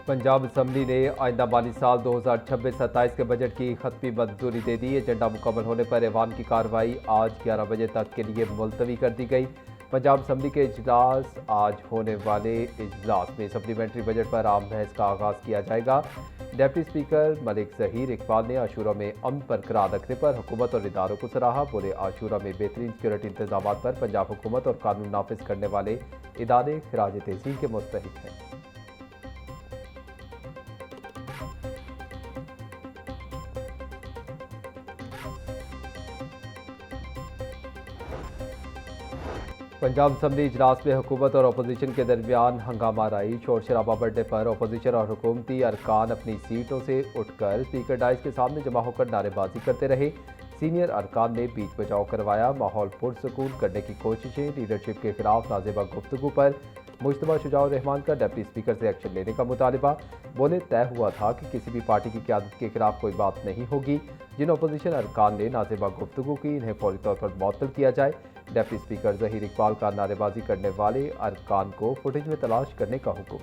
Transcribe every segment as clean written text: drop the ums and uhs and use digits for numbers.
Punjab assembly ने आइंदा माली साल 2026-27 के बजट की खत्मी मंजूरी दे दी। एजेंडा मुकम्मल होने पर ऐवान की कार्रवाई आज 11 बजे तक के लिए मुलतवी कर दी गई। पंजाब असम्बली के इजलास आज होने वाले इजलास में सप्लीमेंट्री बजट पर आम बहस का आगाज किया जाएगा। डिप्टी स्पीकर मलिक जहीर इकबाल ने आशूरा में अमन बरकरार रखने पर हुकूमत और इदारों को सराहा। बोले, आशूरा में बेहतरीन सिक्योरिटी इंतजाम पर पंजाब हुकूमत और कानून नाफिज करने वाले इदारे खिराज तहसीन के मुस्तहिक हैं। पंजाब असम्बली इजलास में हुकूमत और अपोजिशन के दरमियान हंगामा राई। शोर शराबा बढ़ने पर अपोजिशन और हुकूमती अरकान अपनी सीटों से उठकर स्पीकर डाइस के सामने जमा होकर नारेबाजी करते रहे। सीनियर अरकान ने बीच बचाव करवाया। माहौल पुरसकून करने की कोशिशें। लीडरशिप के खिलाफ नाजेबा गुफ्तगू पर मुश्तबा शुजाउर रहमान का डिप्टी स्पीकर से एक्शन लेने का मुतालबा। बोले, तय हुआ था कि किसी भी पार्टी की क़यादत के खिलाफ कोई बात नहीं होगी। जिन अपोजिशन अरकान ने नाजेबा गुफ्तगू की, इन्हें फौरी तौर पर मुअत्तल किया जाए। डिप्टी स्पीकर जहीर इकबाल का नारेबाजी करने वाले अरकान को फुटेज में तलाश करने का हुक्म।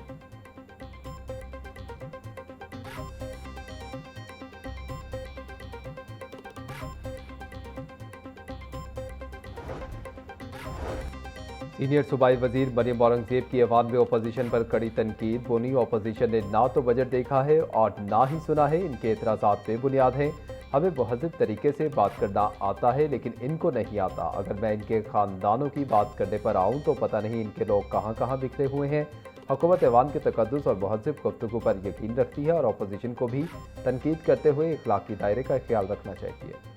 सीनियर सूबाई वजीर मरियम औरंगजेब की ऐवान में अपोजिशन पर कड़ी तनकीद। बोली, अपोजिशन ने ना तो बजट देखा है और ना ही सुना है। इनके एतराज़ात बेबुनियाद हैं। हमें महज़ब तरीके से बात करना आता है, लेकिन इनको नहीं आता। अगर मैं इनके ख़ानदानों की बात करने पर आऊँ तो पता नहीं इनके लोग कहाँ कहाँ बिखरे हुए हैं। हुकूमत ऐवान के तकद्दुस और महज़ब गुफ्तगू पर यकीन रखती है और अपोजिशन को भी तनकीद करते हुए इखलाकी दायरे का ख्याल रखना चाहिए।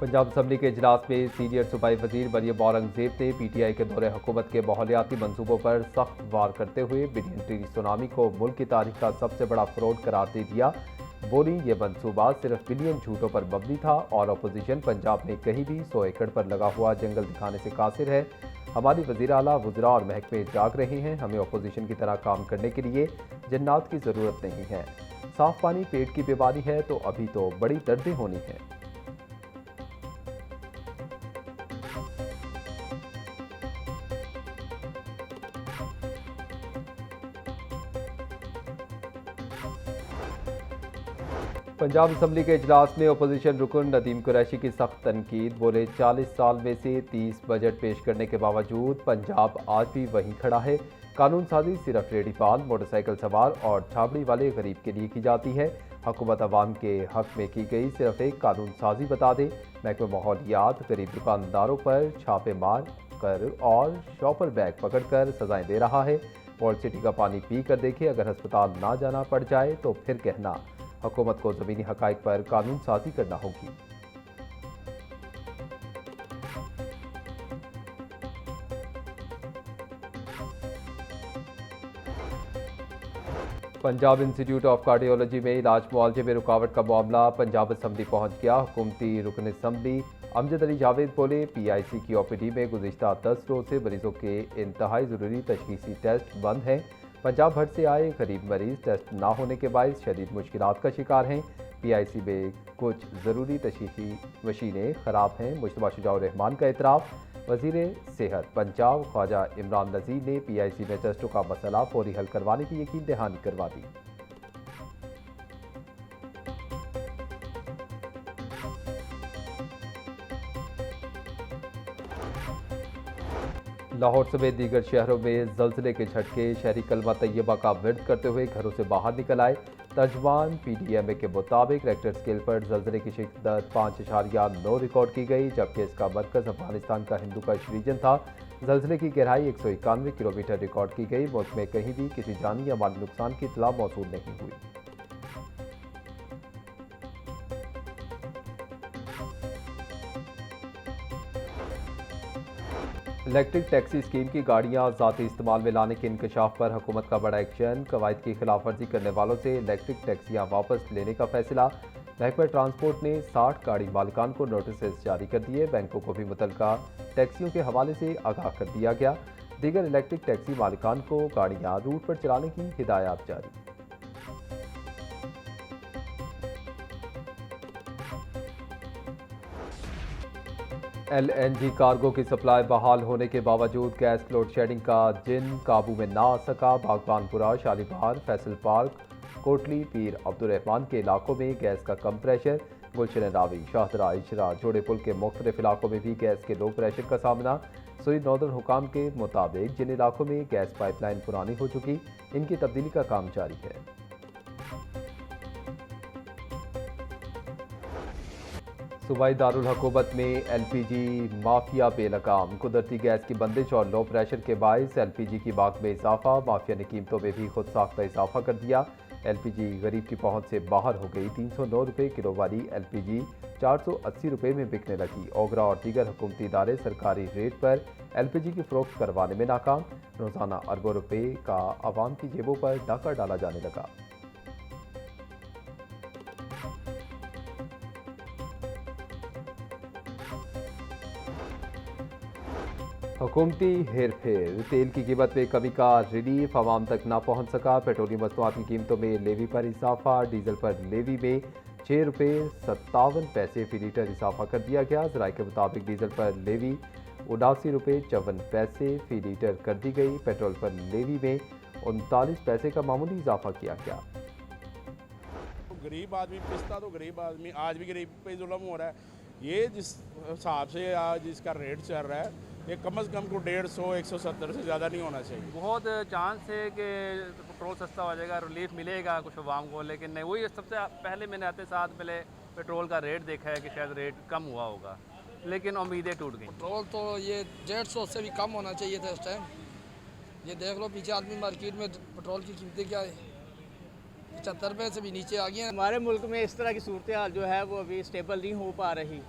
पंजाब असम्बली के इजलास में सीनियर सूबाई वजीर मरियम औरंगजेब ने PTI के दौरे हुकूमत के माहौलियाती मंसूबों पर सख्त वार करते हुए बिलियन ट्री सुनामी को मुल्क की तारीख का सबसे बड़ा फ्रॉड करार दे दिया। बोली, ये मंसूबा सिर्फ बिलियन झूठों पर मबनी था और अपोजिशन पंजाब में कहीं भी 100 एकड़ पर लगा हुआ जंगल दिखाने से कासिर है। हमारी वज़ीर आला, वुज़रा और महकमे जाग रहे हैं। हमें अपोजिशन की तरह काम करने के लिए जन्नात की ज़रूरत नहीं है। साफ पानी पेट की बीमारी है तो अभी तो बड़ी दर्दें होनी है। पंजाब असम्बली के इजलास में अपोजिशन रुकन नदीम कुरैशी की सख्त तनकीद। बोले, 40 साल में से 30 बजट पेश करने के बावजूद पंजाब आज भी वहीं खड़ा है। कानून साजी सिर्फ रेडीपाल, मोटरसाइकिल सवार और छाबड़ी वाले गरीब के लिए की जाती है। हुकूमत अवाम के हक में की गई सिर्फ एक कानून साजी बता दे। महकमा माहौलियात गरीब दुकानदारों पर छापे मार कर और शॉपर बैग पकड़ कर सजाएं दे रहा है। वॉल सिटी का पानी पी कर देखे, अगर अस्पताल ना जाना पड़ जाए तो फिर कहना हुकूमत को ज़मीनी हक़ाइक़ पर कानून साजी करना होगी। पंजाब इंस्टीट्यूट ऑफ कार्डियोलॉजी में इलाज मुआवजे में रुकावट का मामला पंजाब असम्बली पहुंच गया। हुकूमती रुकन असम्बली अमजद अली जावेद बोले, PIC की OPD में गुज़िश्ता 10 रोज़ से मरीजों के इंतहाई ज़रूरी तशख़ीसी टेस्ट बंद हैं। पंजाब भर से आए गरीब मरीज टेस्ट ना होने के बायस शदीद मुश्किलात का शिकार हैं। PIC में कुछ ज़रूरी तशख़ीसी मशीनें ख़राब हैं। मुश्तबा शुजाउर रहमान का एतराफ़। वज़ीर सेहत पंजाब ख्वाजा इमरान नज़ीर ने PIC में टेस्टों का मसला फौरी हल करवाने की यकीन दहानी करवा दी। लाहौर समेत दीगर शहरों में ज़ल्ज़ले के झटके। शहरी कलमा तैयबा का विर्द करते हुए घरों से बाहर निकल आए। तर्जमान PDMA के मुताबिक रेक्टर स्केल पर ज़ल्ज़ले की शिद्दत 5.9 रिकॉर्ड की गई, जबकि इसका मरकज़ अफगानिस्तान का हिंदू कश रीजन था। ज़ल्ज़ले की गहराई 191 किलोमीटर रिकॉर्ड की गई। मुल्क में कहीं भी किसी जानी या माली नुकसान की इत्तला मौसूल नहीं हुई। इलेक्ट्रिक टैक्सी स्कीम की गाड़ियां ज़ाती इस्तेमाल में लाने के इंकशाफ पर हुकूमत का बड़ा एक्शन। कवायद की खिलाफ वर्जी करने वालों से इलेक्ट्रिक टैक्सियां वापस लेने का फैसला। महकमा ट्रांसपोर्ट ने 60 गाड़ी मालिकान को नोटिस जारी कर दिए। बैंकों को भी मुतलका टैक्सियों के हवाले से आगाह कर दिया गया। दीगर इलेक्ट्रिक टैक्सी मालिकान को गाड़ियां रूट पर चलाने की हिदायत जारी। एलएनजी कार्गो की सप्लाई बहाल होने के बावजूद गैस लोड शेडिंग का जिन काबू में ना आ सका। बागबानपुरा, शालीमार, फैसल पार्क, कोटली, पीर अब्दुर्रहमान के इलाकों में गैस का कम प्रेशर। गुलशन रावी, शाहदरा, इशरा, जोड़े पुल के मुख्तलिफ इलाकों में भी गैस के लो प्रेशर का सामना। सुई नॉर्दर्न हुकाम के मुताबिक जिन इलाकों में गैस पाइपलाइन पुरानी हो चुकी, इनकी तब्दीली का काम जारी है। सूबाई दारुल हुकूमत में एलपीजी माफिया बेलगाम। कुदरती गैस की बंदिश और लो प्रेशर के बायस एलपीजी की मांग में इजाफा। माफिया ने कीमतों में भी खुद साख्ता इजाफा कर दिया। एलपीजी गरीब की पहुंच से बाहर हो गई। 309 रुपये किलो वाली एलपीजी 480 रुपये में बिकने लगी। ओगरा और दीगर हुकूमती इदारे सरकारी रेट पर एलपीजी की फरोख्त करवाने में नाकाम। रोजाना अरबों रुपये का आवाम की जेबों पर डाका डाला जाने लगा। हुकूमती हेर फेर। तेल की कीमत में कमी का रिलीफ आवाम तक ना पहुंच सका। पेट्रोलियम मसनूआत की कीमतों में लेवी पर इजाफा। डीजल पर लेवी में 6 रुपये 57 पैसे फी लीटर इजाफा कर दिया गया। ज़राए के मुताबिक डीजल पर लेवी 79 रुपये 54 पैसे फी लीटर कर दी गई। पेट्रोल पर लेवी में 39 पैसे का मामूली इजाफा किया गया। गरीब आदमी पिसता तो गरीब आदमी आज भी गरीब पे जुल्म हो रहा है। ये जिस हिसाब से आज इसका रेट चल रहा है, ये कम से कम को 150 170 से ज़्यादा नहीं होना चाहिए। बहुत चांस है कि पेट्रोल सस्ता हो जाएगा, रिलीफ मिलेगा कुछ आवाम को, लेकिन नहीं। वही सबसे पहले मैंने आते साथ पहले पेट्रोल का रेट देखा है कि शायद रेट कम हुआ होगा, लेकिन उम्मीदें टूट गई। पेट्रोल तो ये 150 से भी कम होना चाहिए था इस टाइम। ये देख लो पीछे आदमी मार्केट में पेट्रोल की कीमतें क्या है, 75 रुपये से भी नीचे आ गई हैं। हमारे मुल्क में इस तरह की सूरत हाल जो है वो अभी स्टेबल नहीं हो पा रही,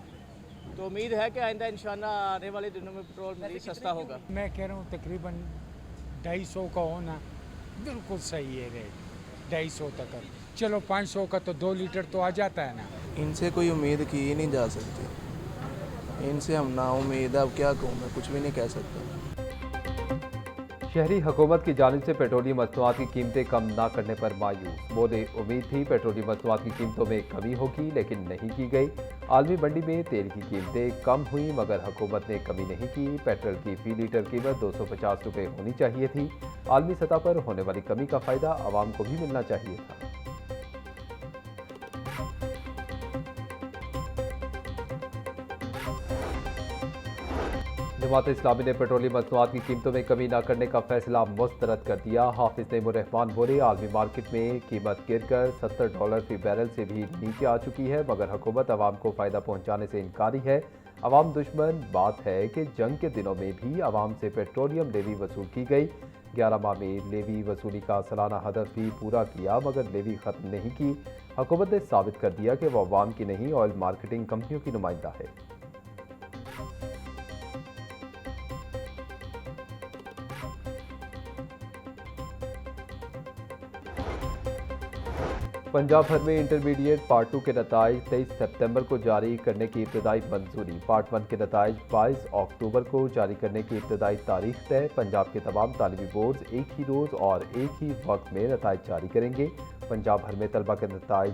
तो उम्मीद है कि आइंदा इंशाल्लाह आने वाले दिनों में पेट्रोल मज़ीद सस्ता होगा। मैं कह रहा हूँ तकरीबन 250 का होना बिल्कुल सही है रेट, 250 तक। चलो 500 का तो 2 लीटर तो आ जाता है ना। इनसे कोई उम्मीद की ही नहीं जा सकती। इनसे हम ना उम्मीद, अब क्या कहूँ, मैं कुछ भी नहीं कह सकता। शहरी हुकूमत की जानिब से पेट्रोलियम मसनूआत की कीमतें कम ना करने पर मायूस। बोले उम्मीद थी पेट्रोलियम मसनूआत की कीमतों में कमी होगी, लेकिन नहीं की गई। आलमी मंडी में तेल की कीमतें कम हुई, मगर हुकूमत ने कमी नहीं की। पेट्रोल की फी लीटर कीमत 250 रुपये होनी चाहिए थी। आलमी सतह पर होने वाली कमी का फ़ायदा आवाम को भी मिलना चाहिए था। जमात इस्लामी ने पेट्रोलियम मसनूआत की कीमतों में कमी न करने का फैसला मुस्तरद कर दिया। हाफिज नईमुर्रहमान बोले आलमी मार्केट में कीमत गिरकर $70 फी बैरल से भी नीचे आ चुकी है, मगर हुकूमत आवाम को फ़ायदा पहुँचाने से इनकारी है। आवाम दुश्मन। बात है कि जंग के दिनों में भी आवाम से पेट्रोलियम लेवी वसूल की गई। 11 माह में लेवी वसूली का सालाना हदफ भी पूरा किया, मगर लेवी ख़त्म नहीं की। हुकूमत ने साबित कर दिया कि वह आवाम की नहीं, ऑयल मार्केटिंग कंपनियों की नुमाइंदा है। पंजाब भर में इंटरमीडिएट पार्ट 2 के नताइज 23 सितंबर को जारी करने की इब्तदाई मंजूरी। पार्ट 1 के नताइज 22 अक्टूबर को जारी करने की इब्तदाई तारीख तय। पंजाब के तमाम तालीमी बोर्ड एक ही रोज़ और एक ही वक्त में नताइज जारी करेंगे। पंजाब भर में तलबा के नताइज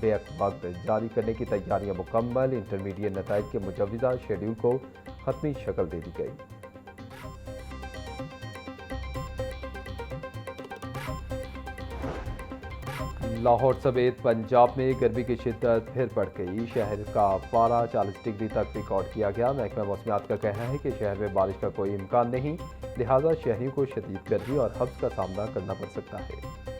बेक वक्त जारी करने की तैयारियां मुकम्मल। इंटरमीडिएट नताइज के मुजवज़ा शेड्यूल को हतमी शक्ल दे दी गई। लाहौर समेत पंजाब में गर्मी की शिद्दत फिर बढ़ गई। शहर का पारा 40 डिग्री तक रिकॉर्ड किया गया। महकमा मौसमियात का कहना है कि शहर में बारिश का कोई इम्कान नहीं, लिहाजा शहरियों को शदीद गर्मी और हब्स का सामना करना पड़ सकता है।